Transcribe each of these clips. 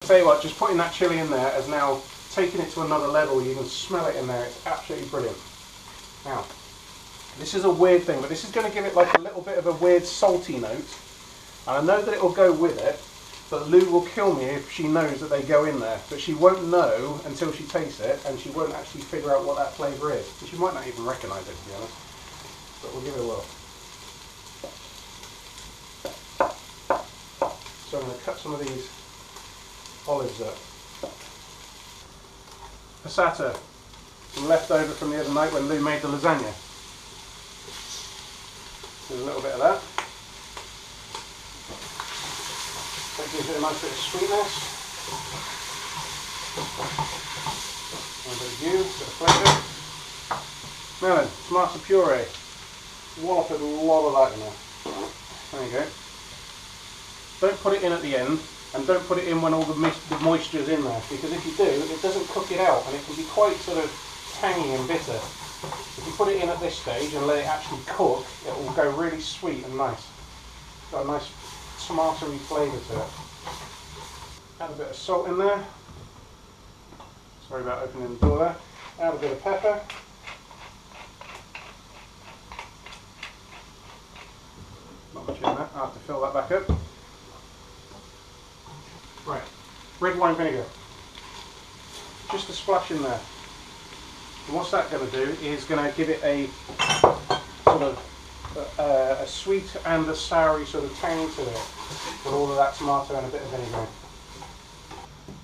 Tell you what, just putting that chilli in there has now taken it to another level. You can smell it in there, it's absolutely brilliant. Now, this is a weird thing, but this is going to give it like a little bit of a weird salty note. And I know that it will go with it, but Lou will kill me if she knows that they go in there. But she won't know until she tastes it, and she won't actually figure out what that flavour is. And she might not even recognise it, to be honest. But we'll give it a whirl. So I'm going to cut some of these olives up. Passata, some leftover from the other night when Lou made the lasagna. There's a little bit of that. That gives it a nice bit of sweetness. A bit of a bit of flavour. Melon, tomato puree. Wallop a lot of that in there. There you go. Don't put it in at the end, and don't put it in when all the moisture is in there, because if you do, it doesn't cook it out, and it can be quite sort of tangy and bitter. If you put it in at this stage and let it actually cook, it will go really sweet and nice. It's got a nice tomatoey flavour to it. Add a bit of salt in there. Sorry about opening the door there. Add a bit of pepper. Not much in there. I have to fill that back up. Right, red wine vinegar. Just a splash in there. And what's that going to do is going to give it a sort of a sweet and a soury sort of tang to it with all of that tomato and a bit of vinegar.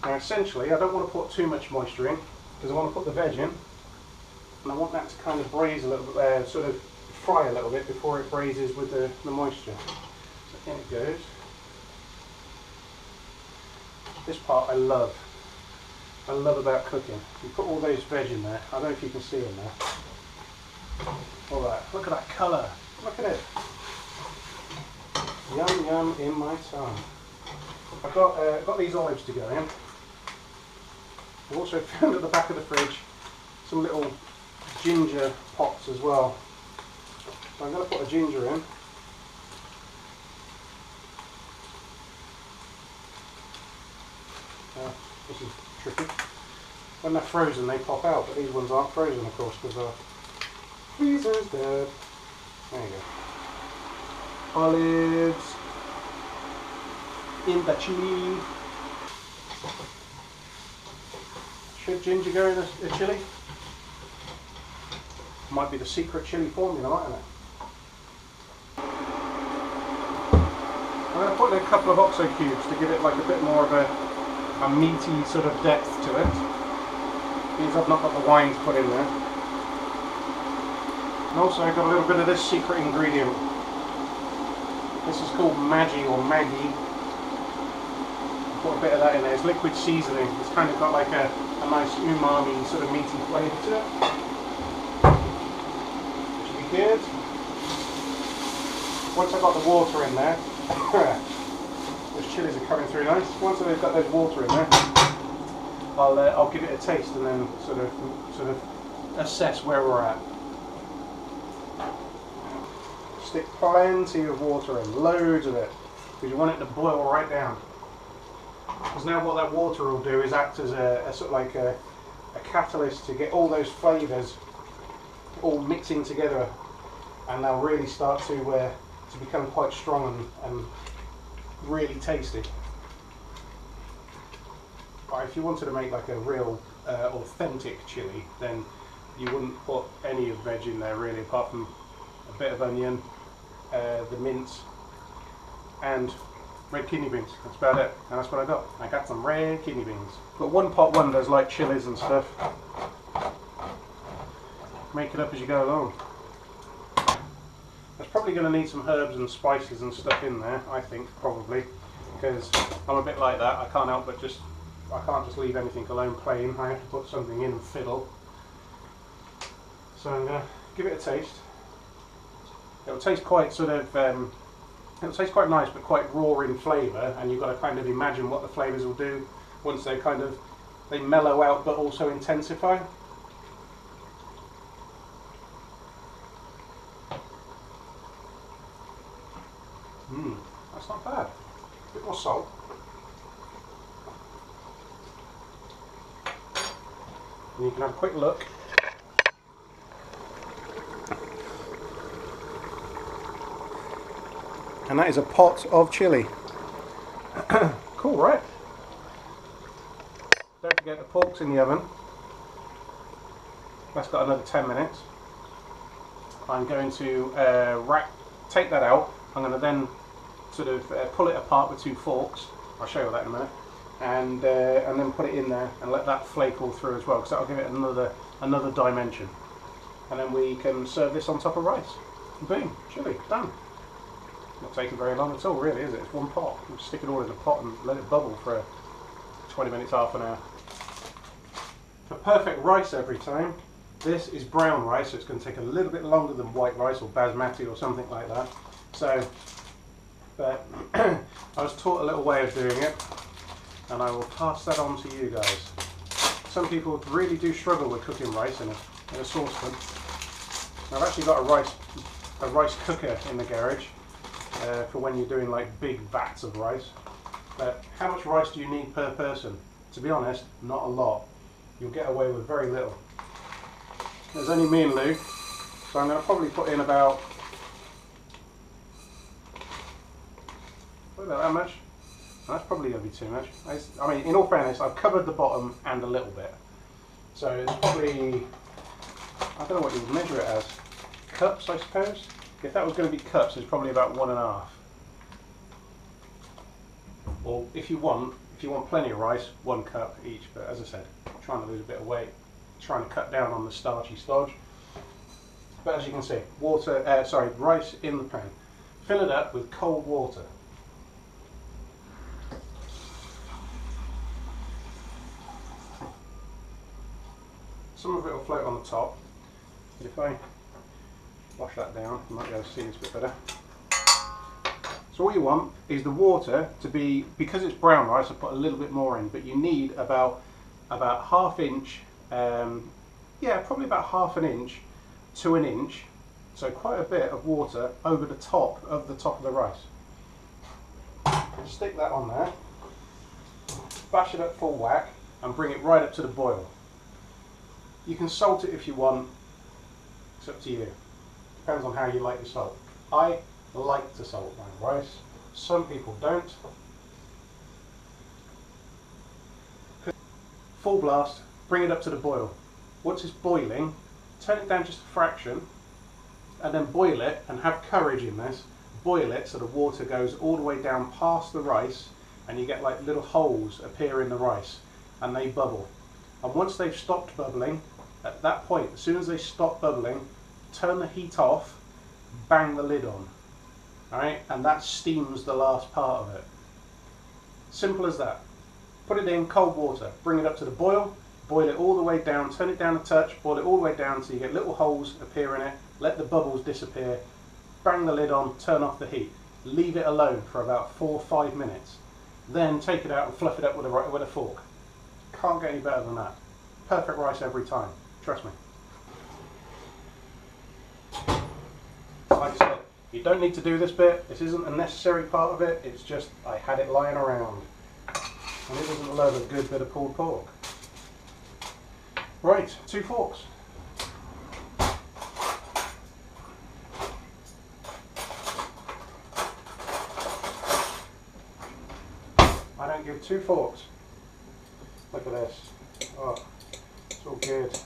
Now essentially I don't want to put too much moisture in because I want to put the veg in, and I want that to kind of braise a little bit, sort of fry a little bit before it braises with the moisture. So in it goes. This part I love. I love about cooking. You put all those veg in there. I don't know if you can see them there. All that. Look at that colour. Look at it. Yum yum in my tongue. I've got these olives to go in. I've also found at the back of the fridge some little ginger pots as well. So I'm going to put a ginger in. This is tricky. When they're frozen they pop out, but these ones aren't frozen of course because our freezer's dead. There you go. Olives in the chili. Should ginger go in a chili? Might be the secret chili formula, mightn't it? I'm going to put in a couple of oxo cubes to give it like a bit more of a meaty sort of depth to it. Means I've not got the wine to put in there. And also I've got a little bit of this secret ingredient. This is called Maggi or Maggi. Put a bit of that in there. It's liquid seasoning. It's kind of got like a nice umami sort of meaty flavour to it. Which should be good. Once I've got the water in there, those chilies are coming through nice. Once I've got those water in there, I'll give it a taste and then sort of assess where we're at. Stick plenty of water in, loads of it, because you want it to boil right down. Because now what that water will do is act as a sort of like a catalyst to get all those flavours all mixing together, and they'll really start to become quite strong and really tasty. But if you wanted to make like a real authentic chili, then you wouldn't put any of veg in there really, apart from a bit of onion, the mint, and red kidney beans. That's about it, and that's what I got. I got some red kidney beans. But one pot wonders like chilies and stuff. Make it up as you go along. There's probably going to need some herbs and spices and stuff in there, I think, probably, because I'm a bit like that. I can't help but I can't just leave anything alone plain. I have to put something in and fiddle. So I'm going to give it a taste. It'll taste quite sort of, it'll taste quite nice, but quite raw in flavour, and you've got to kind of imagine what the flavours will do once they mellow out but also intensify. That's not bad. A bit more salt. And you can have a quick look. And that is a pot of chilli. Cool, right? Don't forget the pork's in the oven. That's got another 10 minutes. I'm going to take that out. I'm going to then sort of pull it apart with 2 forks. I'll show you that in a minute. And then put it in there and let that flake all through as well, because that'll give it another dimension. And then we can serve this on top of rice. Boom, chilli, done. Not taking very long at all, really, is it? It's one pot. We'll stick it all in a pot and let it bubble for 20 minutes, half an hour. For perfect rice every time, this is brown rice, so it's going to take a little bit longer than white rice or basmati or something like that. So, but I was taught a little way of doing it, and I will pass that on to you guys. Some people really do struggle with cooking rice in a saucepan. I've actually got a rice cooker in the garage for when you're doing like big vats of rice. But how much rice do you need per person? To be honest, not a lot. You'll get away with very little. There's only me and Lou, so I'm going to probably put in about that much. That's probably going to be too much. I mean, in all fairness, I've covered the bottom and a little bit. So it's probably, I don't know what you would measure it as. Cups, I suppose? If that was going to be cups, it's probably about 1.5. Or if you want plenty of rice, 1 cup each. But as I said, I'm trying to lose a bit of weight, trying to cut down on the starchy stodge. But as you can see, rice in the pan. Fill it up with cold water. Some of it will float on the top, but if I wash that down, you might be able to see this a bit better. So all you want is the water to be, because it's brown rice, I put a little bit more in, but you need about ½ inch, probably about ½ inch to 1 inch, so quite a bit of water over the top of the rice. Stick that on there, bash it up full whack, and bring it right up to the boil. You can salt it if you want, it's up to you. Depends on how you like your salt. I like to salt my rice, some people don't. Full blast, bring it up to the boil. Once it's boiling, turn it down just a fraction, and then boil it, and have courage in this. Boil it so the water goes all the way down past the rice, and you get like little holes appear in the rice, and they bubble. And once they've stopped bubbling, at that point, as soon as they stop bubbling, turn the heat off, bang the lid on. Alright, and that steams the last part of it. Simple as that. Put it in cold water, bring it up to the boil it all the way down, turn it down a touch, boil it all the way down so you get little holes appear in it, let the bubbles disappear, bang the lid on, turn off the heat. Leave it alone for about 4 or 5 minutes. Then take it out and fluff it up with a fork. Can't get any better than that. Perfect rice every time. Trust me. Like I said, you don't need to do this bit. This isn't a necessary part of it. It's just I had it lying around. And it doesn't love a good bit of pulled pork. Right, 2 forks. I don't give 2 forks. Look at this. Oh, it's all good.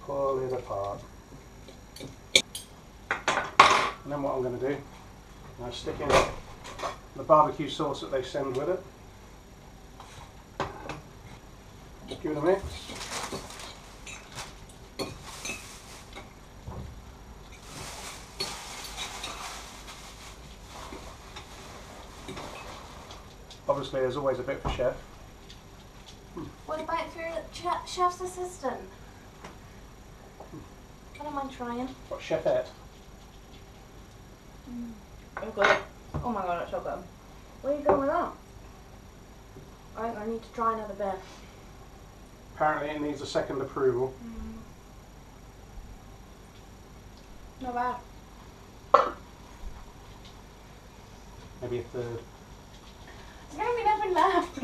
Pull it apart. And then what I'm going to do, I'm stick in the barbecue sauce that they send with it. Just give it a mix. Obviously, there's always a bit for chef. What about if you're a chef's assistant? I don't mind trying. What, chefette? Oh good. Oh my god, it's so good. Where are you going with that? I think I need to try another bit. Apparently it needs a second approval. Not bad. Maybe a third. There's going to be nothing left.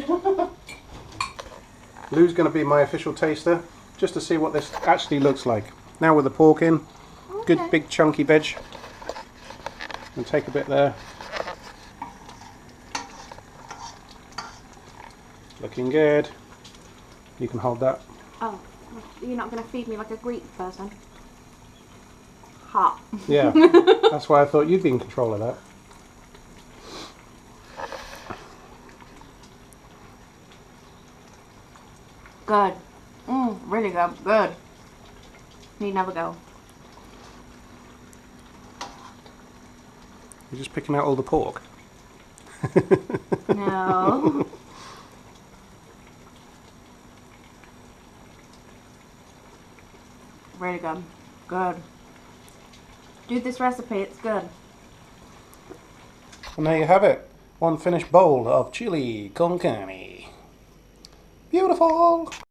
Lou's going to be my official taster. just to see what this actually looks like. Now with the pork in, good Okay. big chunky veg. And take a bit there. Looking good. You can hold that. Oh, you're not going to feed me like a Greek person? Hot. Yeah, that's why I thought you'd be in control of that. Good. Really good. Good. Need another go. You're just picking out all the pork. No. Really good. Good. Do this recipe, it's good. And there you have it. One finished bowl of chili con carne. Beautiful!